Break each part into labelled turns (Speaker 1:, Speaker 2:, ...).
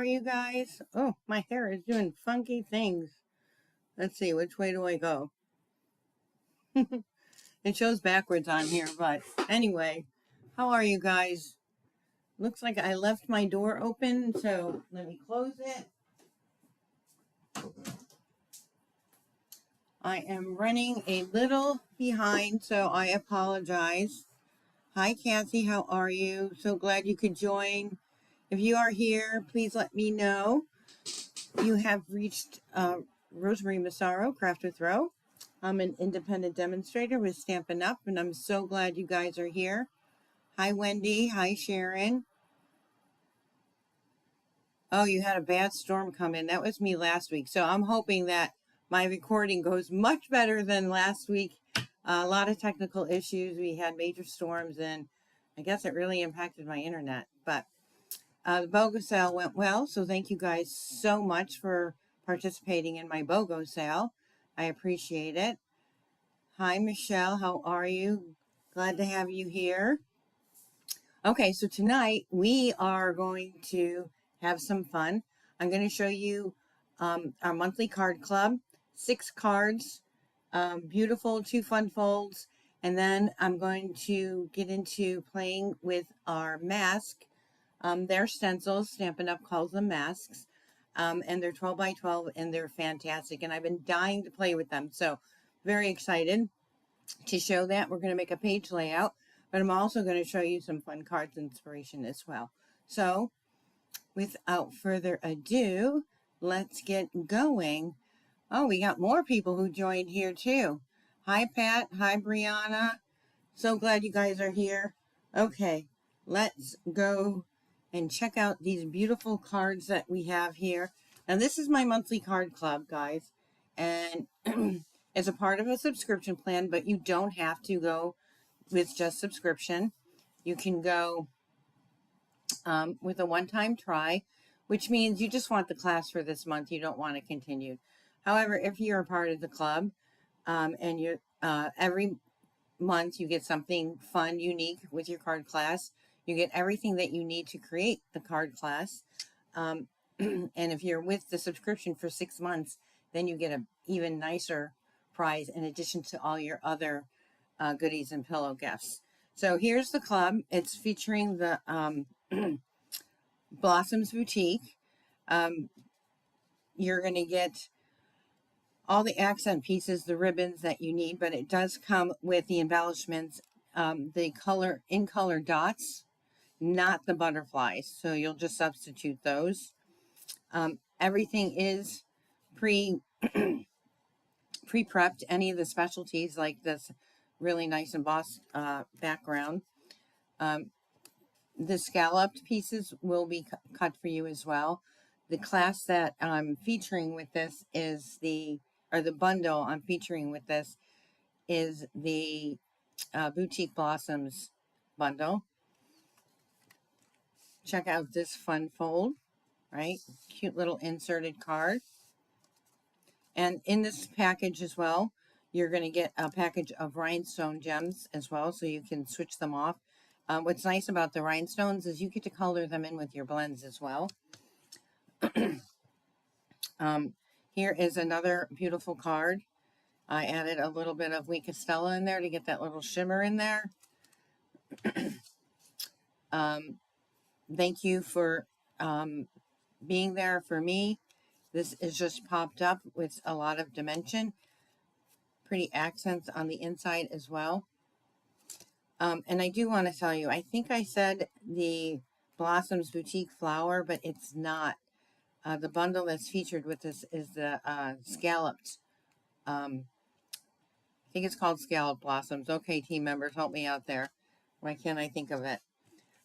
Speaker 1: are you guys? Oh, my hair is doing funky things. Let's see, which way do I go? It shows backwards on here, but anyway, how are you guys? Looks like I left my door open, so let me close it. I am running a little behind, so I apologize. Hi, Kathy, how are you? So glad you could join. If you are here, please let me know. You have reached Rosemary Massaro, Craft with Ro. I'm an independent demonstrator with Stampin' Up, and I'm so glad you guys are here. Hi, Wendy. Hi, Sharon. Oh, you had a bad storm come in. That was me last week. So I'm hoping that my recording goes much better than last week. A lot of technical issues. We had major storms, and I guess it really impacted my internet. But the BOGO sale went well, so thank you guys so much for participating in my BOGO sale. I appreciate it. Hi, Michelle. How are you? Glad to have you here. Okay, so tonight we are going to have some fun. I'm going to show you our monthly card club, 6 cards, beautiful 2 fun folds, and then I'm going to get into playing with our mask. They're stencils, Stampin' Up! Calls them masks, and they're 12 by 12, and they're fantastic, and I've been dying to play with them, so very excited to show that. We're going to make a page layout, but I'm also going to show you some fun cards inspiration as well. So without further ado, let's get going. Oh, we got more people who joined here too. Hi, Pat. Hi, Brianna. So glad you guys are here. Okay, let's go and check out these beautiful cards that we have here. Now, this is my monthly card club, guys, and it's a part of a subscription plan, but you don't have to go with just subscription. You can go with a one-time try, which means you just want the class for this month. You don't want to continue. However, if you're a part of the club and you're every month you get something fun, unique with your card class. You get everything that you need to create the card class. And if you're with the subscription for 6 months, then you get an even nicer prize in addition to all your other goodies and pillow gifts. So here's the club. It's featuring the Blossoms Boutique. You're going to get all the accent pieces, the ribbons that you need, but it does come with the embellishments, the in color dots, not the butterflies. So you'll just substitute those. Everything is pre-prepped. Any of the specialties like this really nice embossed background. The scalloped pieces will be cut for you as well. The class that I'm featuring with this is the bundle I'm featuring with this is the Boutique Blossoms bundle. Check out this fun fold, right? Cute little inserted card. And in this package as well, you're going to get a package of rhinestone gems as well, so you can switch them off. What's nice about the rhinestones is you get to color them in with your blends as well. Here is another beautiful card. I added a little bit of Wee Castella in there to get that little shimmer in there. Thank you for being there for me. This is just popped up with a lot of dimension. Pretty accents on the inside as well. And I do want to tell you, I think I said the Blossoms Boutique Flower, but it's not. The bundle that's featured with this is the scalloped. I think it's called Scalloped Blossoms. Okay, team members, help me out there. Why can't I think of it?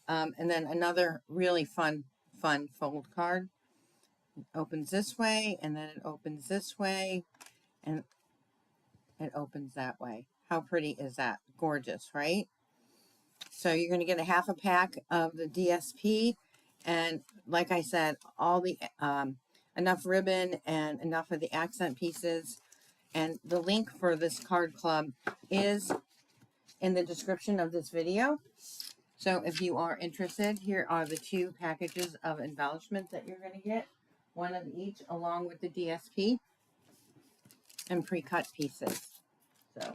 Speaker 1: And then another really fun fold card. It opens this way, and then it opens this way, and it opens that way. How pretty is that? Gorgeous, right? So you're going to get a half a pack of the DSP, and like I said, all the enough ribbon and enough of the accent pieces. And the link for this card club is in the description of this video. So if you are interested, here are the 2 packages of embellishment that you're going to get. One of each along with the DSP and pre-cut pieces. So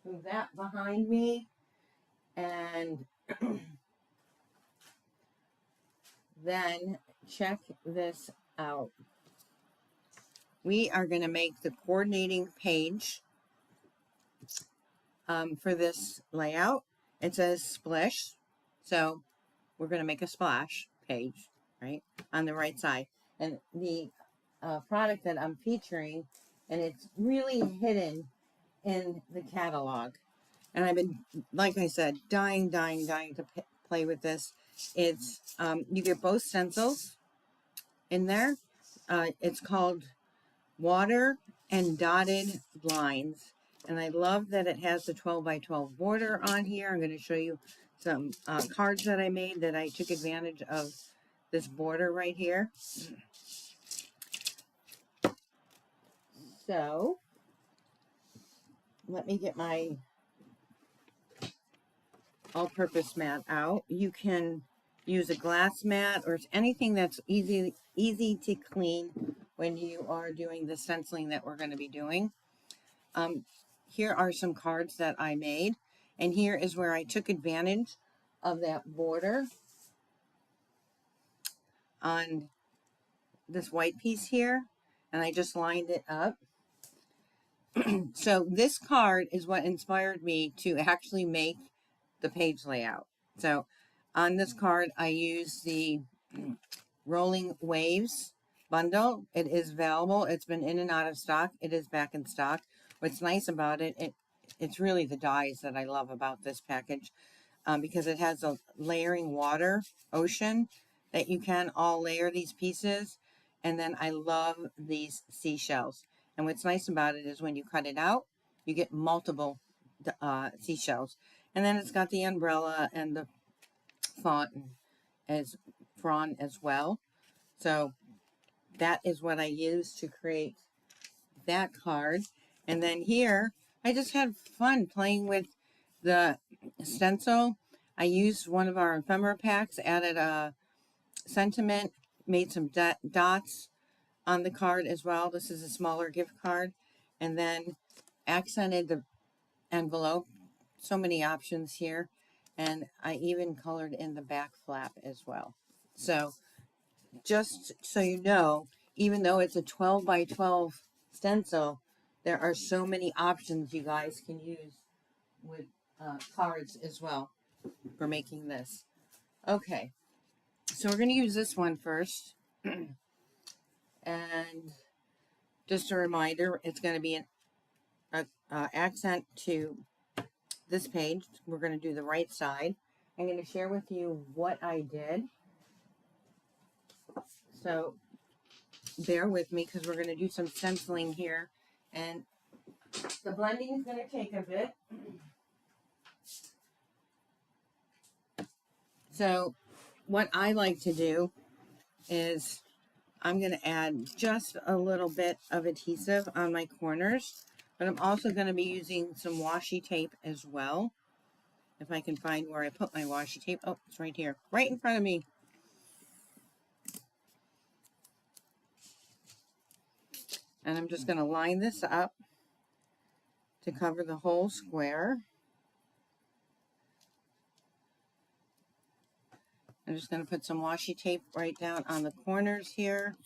Speaker 1: move that behind me and then check this out. We are going to make the coordinating page for this layout. It says splish. So we're going to make a splash page, right, on the right side. And the product that I'm featuring, and it's really hidden in the catalog. And I've been, like I said, dying to play with this. It's, you get both stencils in there. It's called Water and Dotted Lines. And I love that it has the 12 by 12 border on here. I'm going to show you some cards that I made that I took advantage of this border right here. So let me get my all-purpose mat out. You can use a glass mat or anything that's easy to clean when you are doing the stenciling that we're going to be doing. Here are some cards that I made, and here is where I took advantage of that border on this white piece here, and I just lined it up. So this card is what inspired me to actually make the page layout. So on this card, I use the Rolling Waves bundle. It is available. It's been in and out of stock. It is back in stock. What's nice about it, it's really the dyes that I love about this package, because it has a layering water ocean that you can all layer these pieces. And then I love these seashells. And what's nice about it is when you cut it out, you get multiple seashells. And then it's got the umbrella and the font as frond as well. So that is what I used to create that card. And then here, I just had fun playing with the stencil. I used one of our ephemera packs, added a sentiment, made some dots on the card as well. This is a smaller gift card. And then accented the envelope. So many options here. And I even colored in the back flap as well. So just so you know, even though it's a 12 by 12 stencil, there are so many options you guys can use with cards as well for making this. Okay, so we're going to use this one first. And just a reminder, it's going to be an accent to this page. We're going to do the right side. I'm going to share with you what I did. So bear with me because we're going to do some stenciling here. And the blending is going to take a bit. So what I like to do is I'm going to add just a little bit of adhesive on my corners, but I'm also going to be using some washi tape as well. If I can find where I put my washi tape. Oh, it's right here, right in front of me. And I'm just going to line this up to cover the whole square. I'm just going to put some washi tape right down on the corners here.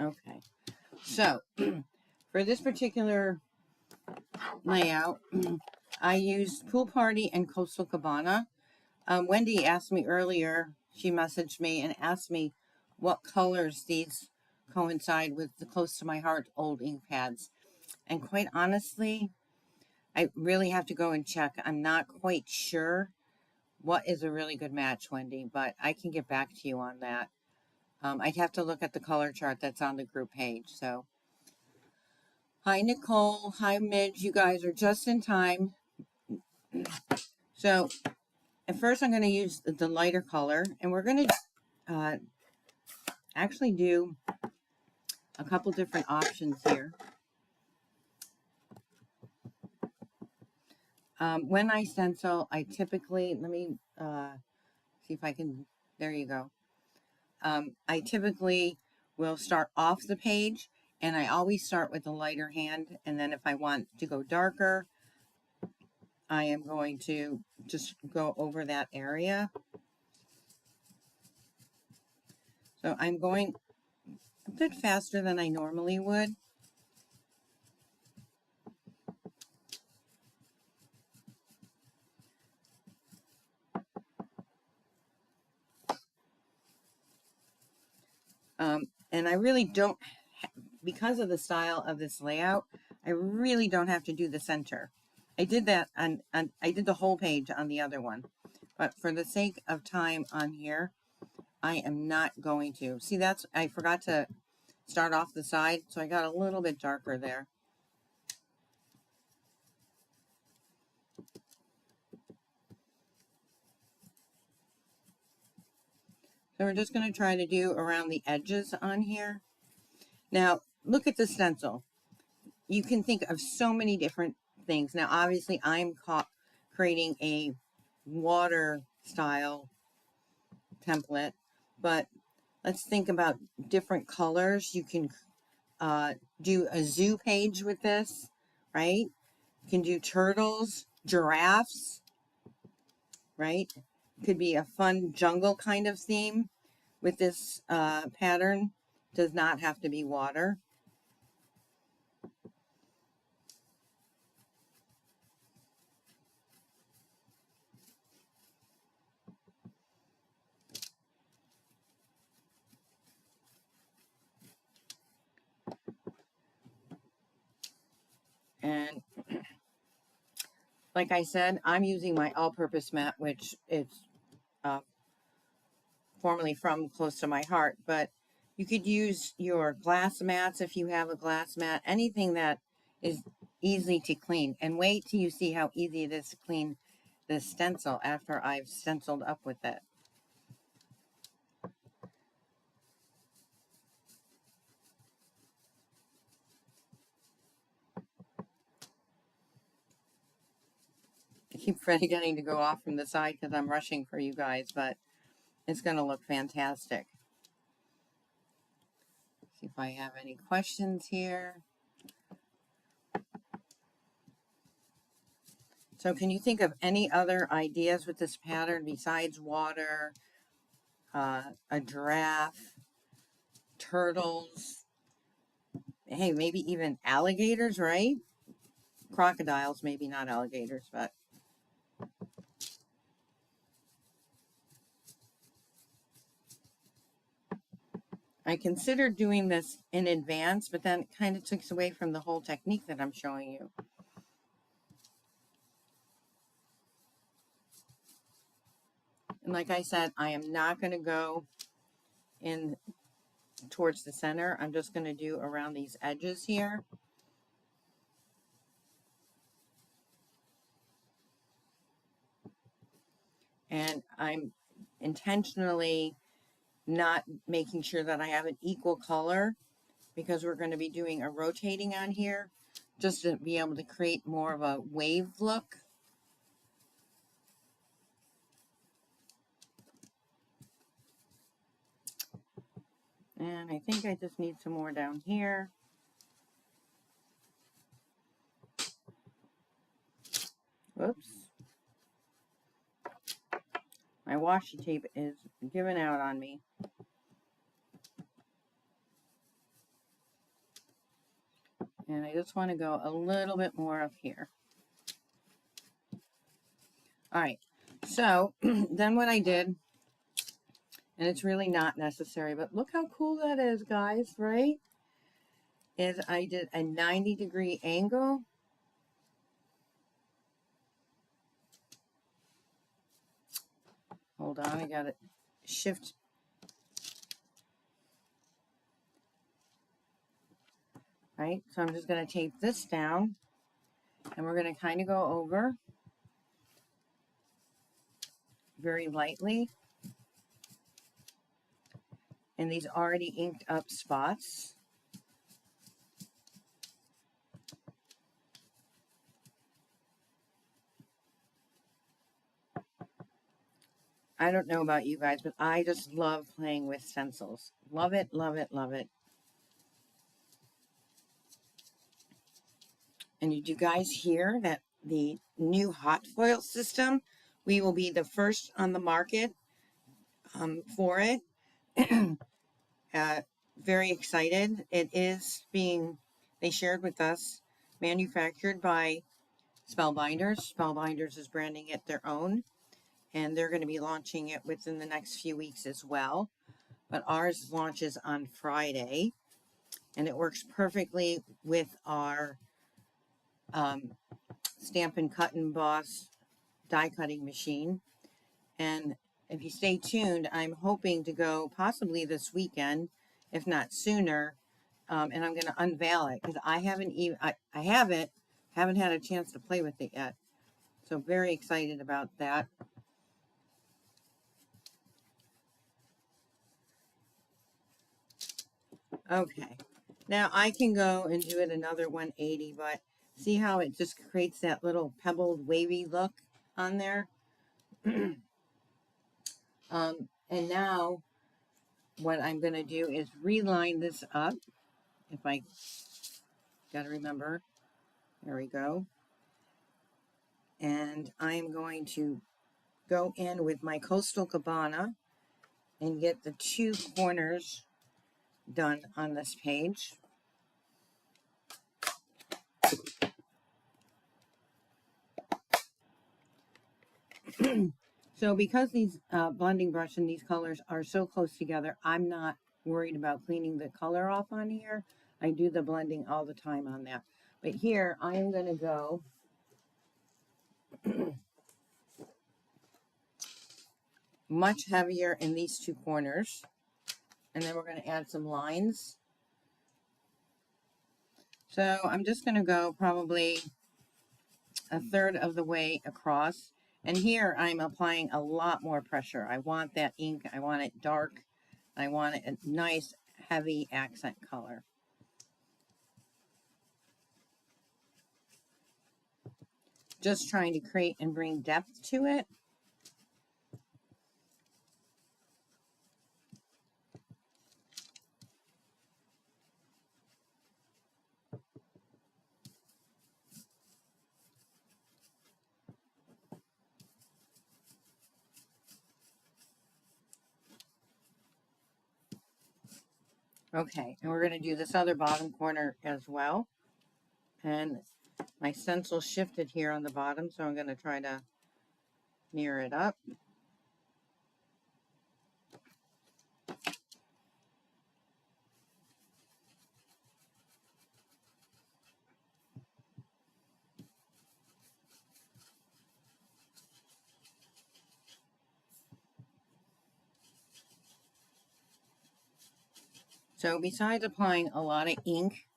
Speaker 1: Okay, so for this particular layout, I used Pool Party and Coastal Cabana. Wendy asked me earlier, she messaged me and asked me what colors these coincide with the Close to My Heart old ink pads. And quite honestly, I really have to go and check. I'm not quite sure what is a really good match, Wendy, but I can get back to you on that. I'd have to look at the color chart that's on the group page. So, hi, Nicole. Hi, Midge. You guys are just in time. So, At first I'm going to use the lighter color, and we're going to actually do a couple different options here. When I stencil, I typically, let me see if I can, there you go. I typically will start off the page, and I always start with the lighter hand, and then if I want to go darker, I am going to just go over that area. So I'm going a bit faster than I normally would. And I really don't, because of the style of this layout, I really don't have to do the center. I did that on I did the whole page on the other one. But for the sake of time on here, I am not going to. See, that's, I forgot to start off the side, so I got a little bit darker there. So we're just going to try to do around the edges on here. Now, look at the stencil. You can think of so many different things. Now, obviously, I'm creating a water style template, but let's think about different colors. You can do a zoo page with this, right? You can do turtles, giraffes, right? Could be a fun jungle kind of theme with this pattern. Does not have to be water. And like I said, I'm using my all-purpose mat, which is formerly from Close to My Heart, but you could use your glass mats if you have a glass mat, anything that is easy to clean. And wait till you see how easy it is to clean the stencil after I've stenciled up with it. I keep forgetting to go off from the side because I'm rushing for you guys, but it's going to look fantastic. See if I have any questions here. So can you think of any other ideas with this pattern besides water, a giraffe, turtles, hey, maybe even alligators, right? Crocodiles, maybe not alligators, but I considered doing this in advance, but then it kind of takes away from the whole technique that I'm showing you. And like I said, I am not going to go in towards the center. I'm just going to do around these edges here. And I'm intentionally not making sure that I have an equal color because we're going to be doing a rotating on here just to be able to create more of a wave look. And I think I just need some more down here. Whoops. My washi tape is giving out on me. And I just want to go a little bit more up here. All right. So then what I did, and it's really not necessary, but look how cool that is, guys, right? Is I did a 90-degree angle. Hold on, I got to shift. Right, so I'm just going to tape this down, and we're going to kind of go over. very lightly in these already inked up spots. I don't know about you guys, but I just love playing with stencils. Love it, love it, love it. And did you guys hear that the new hot foil system, we will be the first on the market for it. Very excited. It is being, they shared with us, manufactured by Spellbinders. Spellbinders is branding it their own, and they're going to be launching it within the next few weeks as well. But ours launches on Friday, and it works perfectly with our Stampin' Cut and Boss die cutting machine. And if you stay tuned, I'm hoping to go possibly this weekend, if not sooner. And I'm going to unveil it because I haven't even, I have it, haven't had a chance to play with it yet. So very excited about that. Okay, now I can go and do it another 180, but see how it just creates that little pebbled wavy look on there? And now what I'm going to do is reline this up. If I got to remember, there we go. And I'm going to go in with my Coastal Cabana and get the 2 corners done on this page. So because these blending brush and these colors are so close together, I'm not worried about cleaning the color off on here. I do the blending all the time on that. But here I am going to go much heavier in these 2 corners. And then we're going to add some lines. So I'm just going to go probably 1/3 of the way across. And here I'm applying a lot more pressure. I want that ink. I want it dark. I want it a nice, heavy accent color. Just trying to create and bring depth to it. Okay, and we're going to do this other bottom corner as well. And my stencil shifted here on the bottom, so I'm going to try to near it up. So besides applying a lot of ink,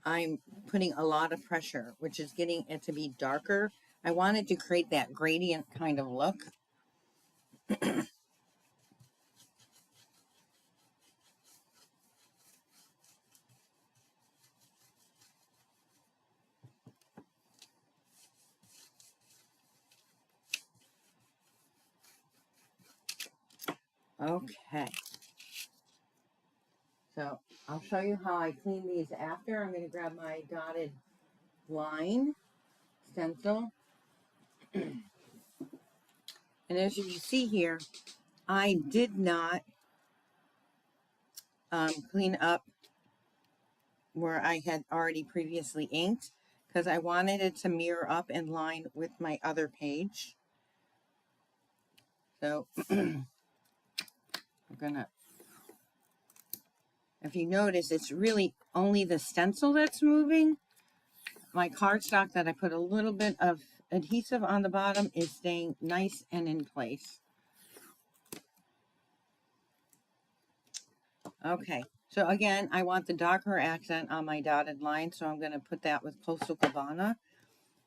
Speaker 1: I'm putting a lot of pressure, which is getting it to be darker. I wanted to create that gradient kind of look. Okay. So I'll show you how I clean these after. I'm going to grab my dotted line stencil. And as you can see here, I did not clean up where I had already previously inked because I wanted it to mirror up in line with my other page. So I'm gonna, if you notice, it's really only the stencil that's moving. My cardstock that I put a little bit of adhesive on the bottom is staying nice and in place. Okay, so again, I want the darker accent on my dotted line, so I'm going to put that with Coastal Cabana.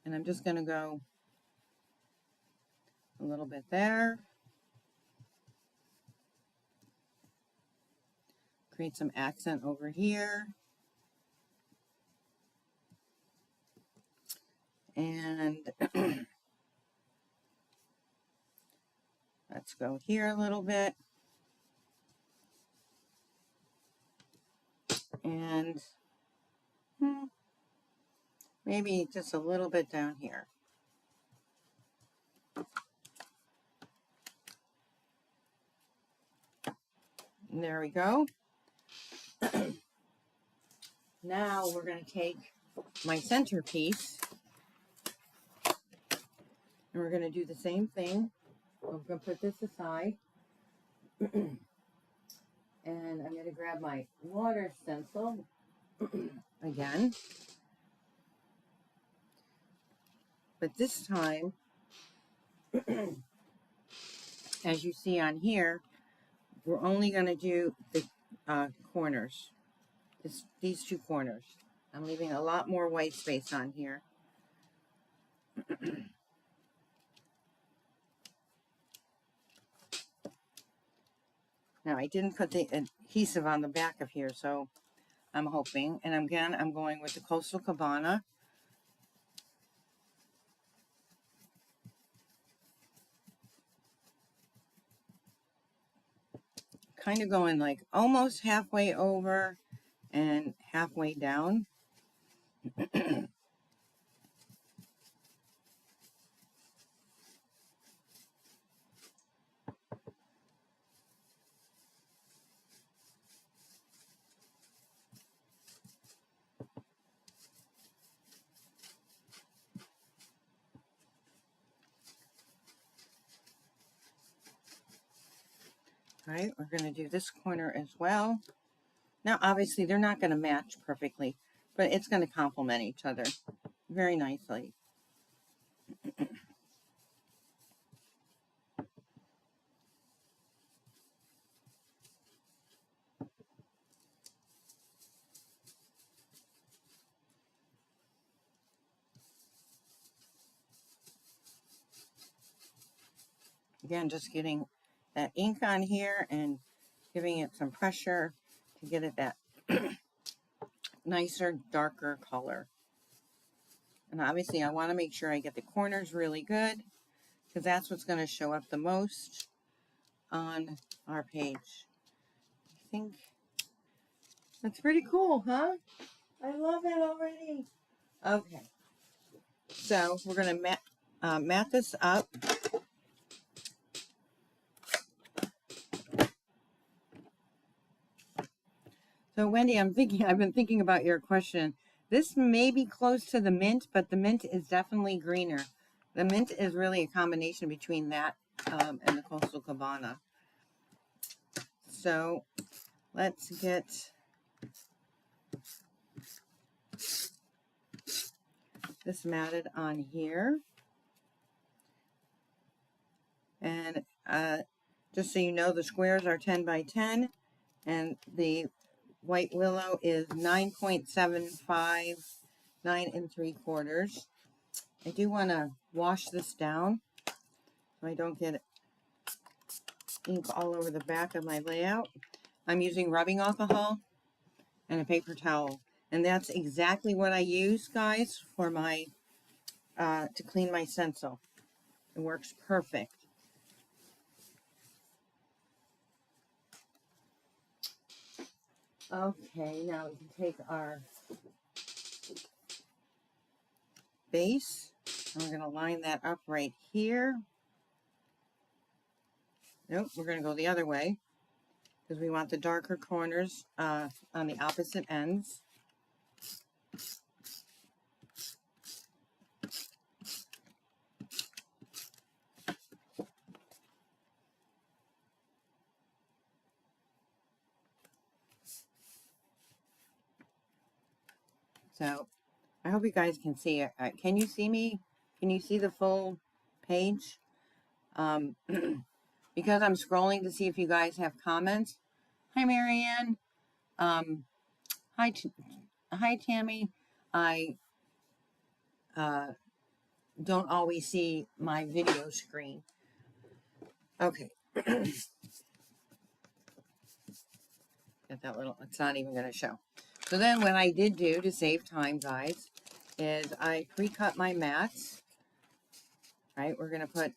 Speaker 1: And I'm just going to go a little bit there. create some accent over here. And let's go here a little bit. And maybe just a little bit down here. And there we go. Now we're going to take my centerpiece and we're going to do the same thing. I'm going to put this aside. And I'm going to grab my water stencil again. But this time, as you see on here, we're only going to do the corners. These two corners. I'm leaving a lot more white space on here. Now, I didn't put the adhesive on the back of here, so I'm hoping. And again, I'm going with the Coastal Cabana. Kind of going like almost halfway over and halfway down. All right, we're going to do this corner as well. Now, obviously, they're not going to match perfectly, but it's going to complement each other very nicely. Again, just getting that ink on here and giving it some pressure to get it that nicer, darker color. And obviously, I want to make sure I get the corners really good because that's what's going to show up the most on our page. I think that's pretty cool, huh? I love it already. Okay, so we're going to mat this up. So Wendy, I've been thinking about your question. This may be close to the mint, but the mint is definitely greener. The mint is really a combination between that and the Coastal Cabana. So let's get this matted on here. And just so you know, the squares are 10 by 10 and the white willow is 9.75, 9 3/4. I do want to wash this down so I don't get ink all over the back of my layout. I'm using rubbing alcohol and a paper towel. And that's exactly what I use, guys, for my, to clean my stencil. It works perfect. Okay, now we can take our base. And we're going to line that up right here. Nope, we're going to go the other way because we want the darker corners on the opposite ends. So I hope you guys can see it. Can you see me? Can you see the full page? Because I'm scrolling to see if you guys have comments. Hi, Marianne. Hi, Tammy. I don't always see my video screen. Okay. Get that little, it's not even going to show. So then what I did do to save time, guys, is I pre-cut my mats. Right, we're going to put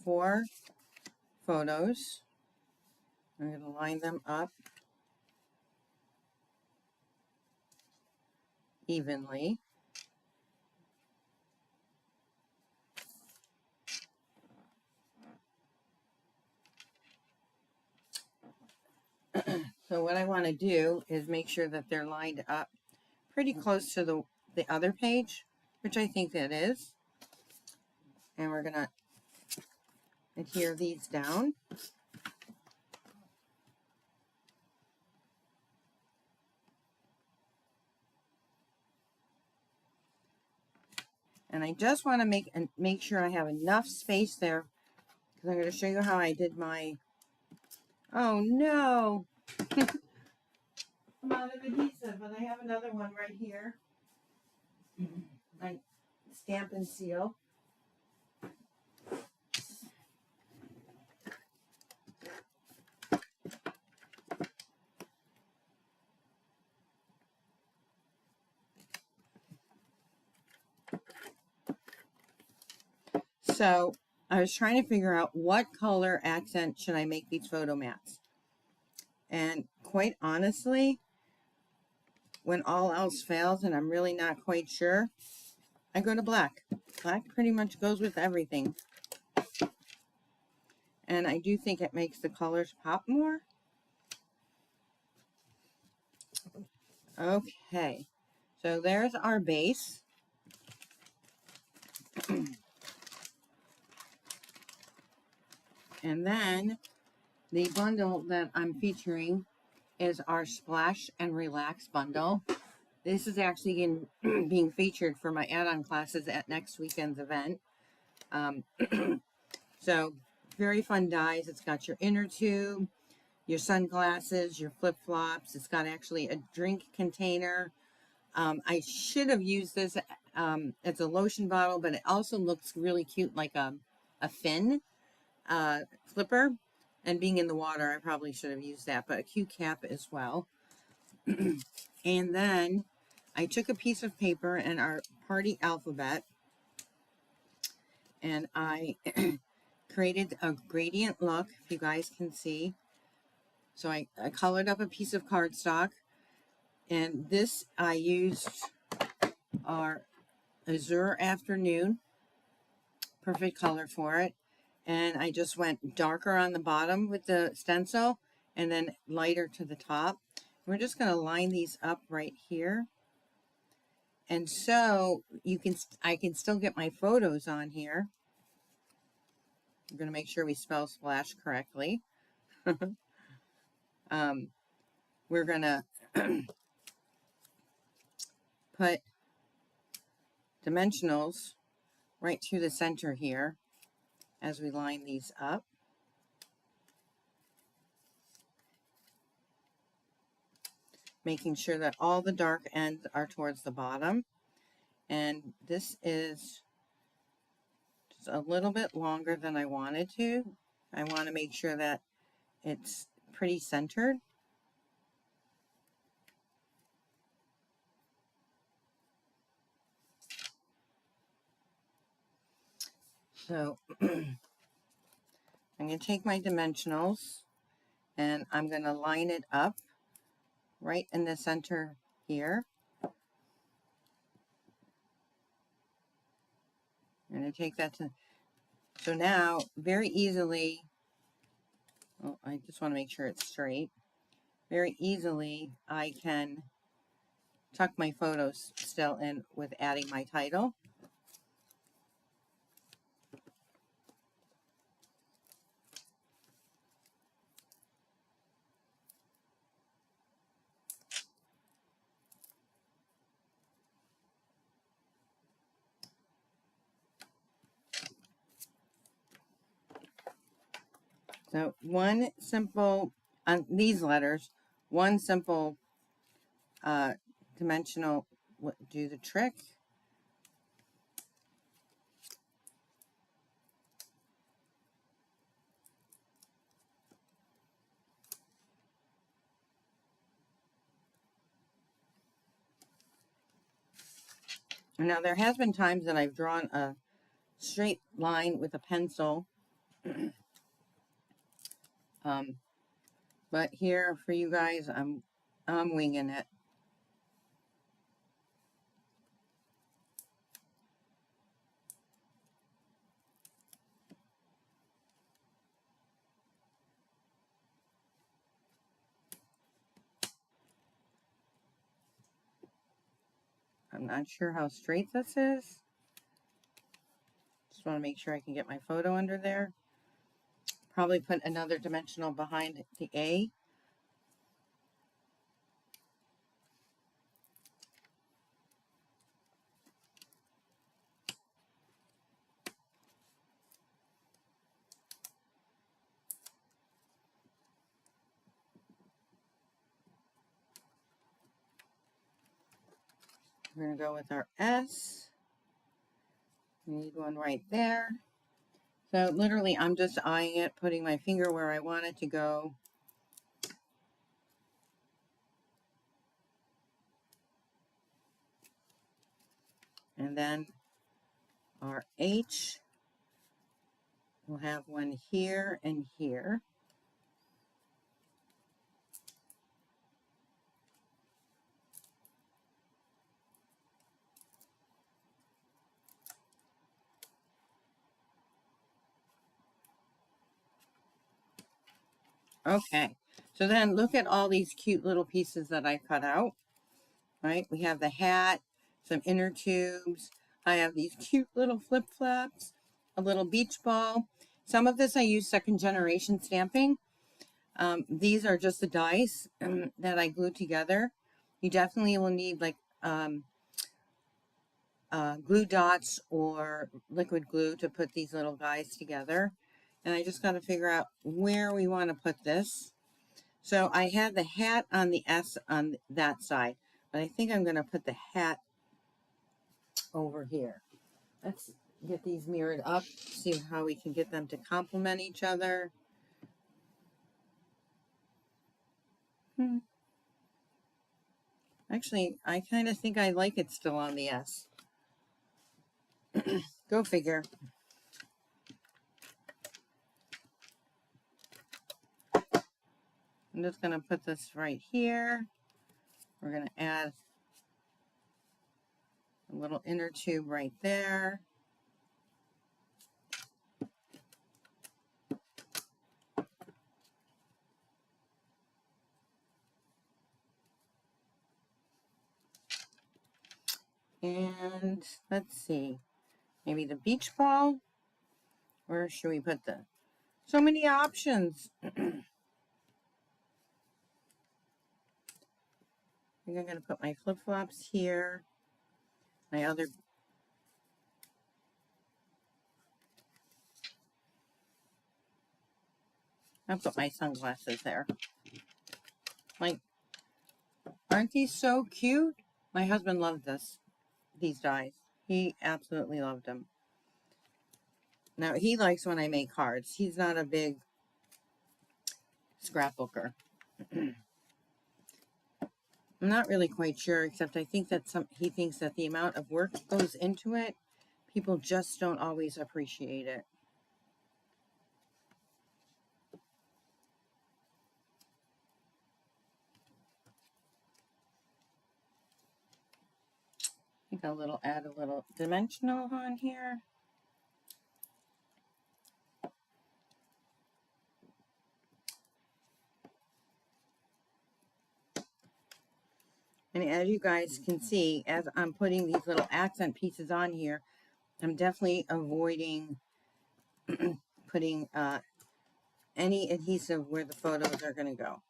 Speaker 1: four photos. I'm going to line them up evenly. So what I want to do is make sure that they're lined up pretty close to the other page, which I think that is. And we're going to adhere these down. And I just want to make sure I have enough space there, because I'm going to show you how I did my, oh no, I'm out of adhesive, but I have another one right here. My stamp and seal. So I was trying to figure out what color accent should I make these photo mats. And quite honestly, when all else fails and I'm really not quite sure, I go to black. Black pretty much goes with everything. And I do think it makes the colors pop more. Okay, so there's our base. And then the bundle that I'm featuring is our Splash and Relax bundle. This is actually being featured for my add-on classes at next weekend's event. So very fun dies. It's got your inner tube, your sunglasses, your flip-flops. It's got actually a drink container. I should have used this as a lotion bottle, but it also looks really cute, like a fin flipper. And being in the water, I probably should have used that, but a cute cap as well. And then I took a piece of paper and our party alphabet, and I created a gradient look, if you guys can see. So I colored up a piece of cardstock, and this I used our Azure Afternoon, perfect color for it. And I just went darker on the bottom with the stencil and then lighter to the top. We're just going to line these up right here. And so I can still get my photos on here. I'm going to make sure we spell splash correctly. We're going to put dimensionals right through the center here as we line these up. Making sure that all the dark ends are towards the bottom. And this is just a little bit longer than I wanted to. I want to make sure that it's pretty centered. So I'm going to take my dimensionals and I'm going to line it up right in the center here. I'm going to take that to, so now very easily, oh, I just want to make sure it's straight. Very easily I can tuck my photos still in with adding my title. So one simple, on these letters, one simple dimensional would do the trick. Now, there has been times that I've drawn a straight line with a pencil. But here for you guys, I'm winging it. I'm not sure how straight this is. Just want to make sure I can get my photo under there. Probably put another dimensional behind the A. We're going to go with our S. We need one right there. So literally, I'm just eyeing it, putting my finger where I want it to go. And then our H, we'll have one here and here. Okay, so then look at all these cute little pieces that I cut out, right? We have the hat, some inner tubes. I have these cute little flip-flops, a little beach ball. Some of this I use second generation stamping. These are just the dies that I glued together. You definitely will need like glue dots or liquid glue to put these little guys together. And I just got to figure out where we want to put this. So I had the hat on the S on that side, but I think I'm going to put the hat over here. Let's get these mirrored up, see how we can get them to complement each other. Actually, I kind of think I like it still on the S. Go figure. I'm just going to put this right here. We're going to add a little inner tube right there. And let's see, maybe the beach ball. Where should we put the? So many options. I think I'm going to put my flip-flops here. My other. I'll put my sunglasses there. Like, aren't these so cute? My husband loved these dies. He absolutely loved them. Now, he likes when I make cards. He's not a big scrapbooker. I'm not really quite sure, except I think that he thinks that the amount of work goes into it, people just don't always appreciate it. I think I'll add a little dimensional on here. And as you guys can see, as I'm putting these little accent pieces on here, I'm definitely avoiding putting any adhesive where the photos are going to go.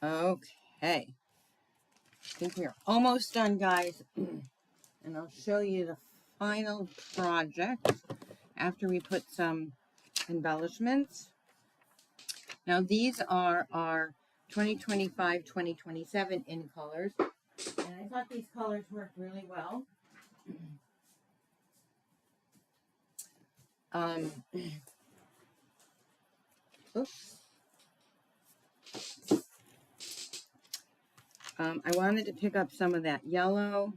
Speaker 1: Okay. I think we're almost done, guys. And I'll show you the final project after we put some embellishments. Now, these are our 2025-2027 in colors. And I thought these colors worked really well. Oops. I wanted to pick up some of that yellow.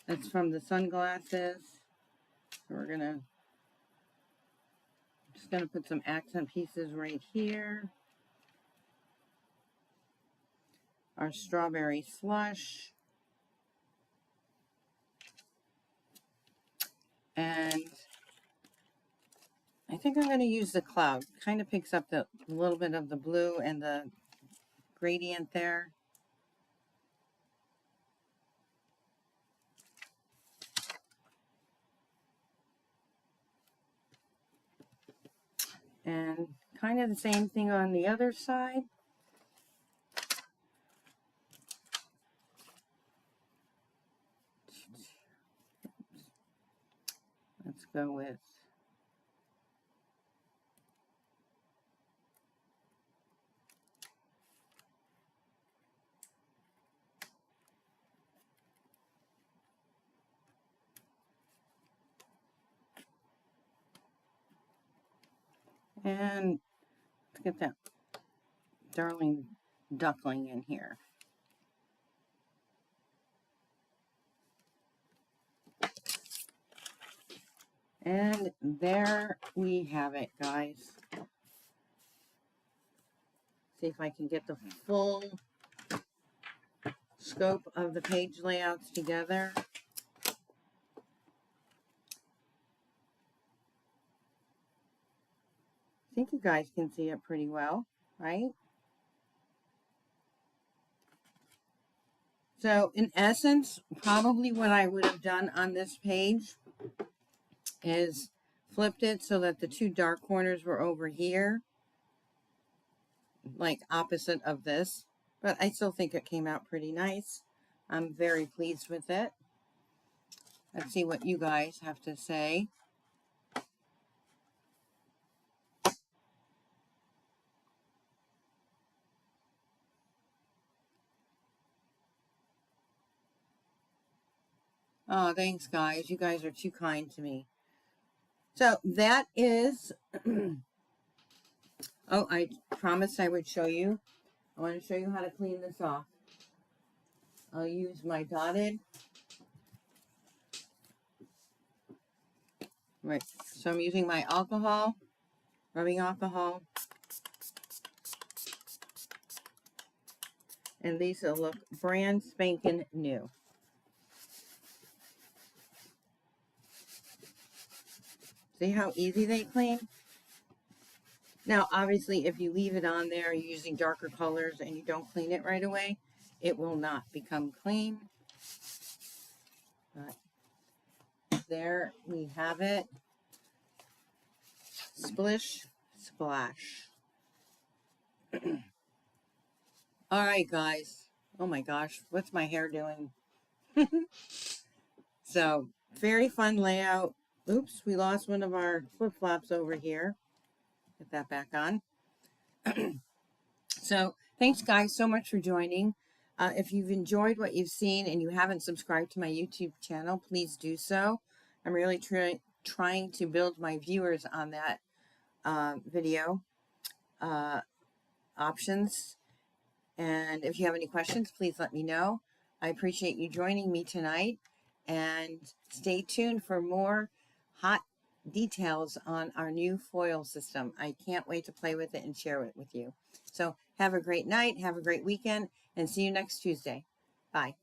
Speaker 1: That's from the sunglasses. So we're just gonna put some accent pieces right here. Our strawberry slush. And I think I'm going to use the cloud. Kind of picks up the little bit of the blue and the gradient there. And kind of the same thing on the other side. Let's go with and let's get that darling duckling in here. And there we have it, guys. See if I can get the full scope of the page layouts together. I think you guys can see it pretty well, right? So in essence, probably what I would have done on this page is flipped it so that the two dark corners were over here, like opposite of this. But I still think it came out pretty nice. I'm very pleased with it. Let's see what you guys have to say. Oh, thanks, guys. You guys are too kind to me. So that is, oh, I promised I would show you. I want to show you how to clean this off. I'll use my dotted. Right, so I'm using my alcohol, rubbing alcohol. And these will look brand spanking new. See how easy they clean? Now, obviously, if you leave it on there using darker colors and you don't clean it right away, it will not become clean. But there we have it. Splish, splash. All right, guys. Oh my gosh, what's my hair doing? So, very fun layout. Oops, we lost one of our flip-flops over here. Get that back on. So thanks guys so much for joining. If you've enjoyed what you've seen and you haven't subscribed to my YouTube channel, please do so. I'm really trying to build my viewers on that video options. And if you have any questions, please let me know. I appreciate you joining me tonight, and stay tuned for more hot details on our new foil system. I can't wait to play with it and share it with you. So have a great night, have a great weekend, and see you next Tuesday. Bye.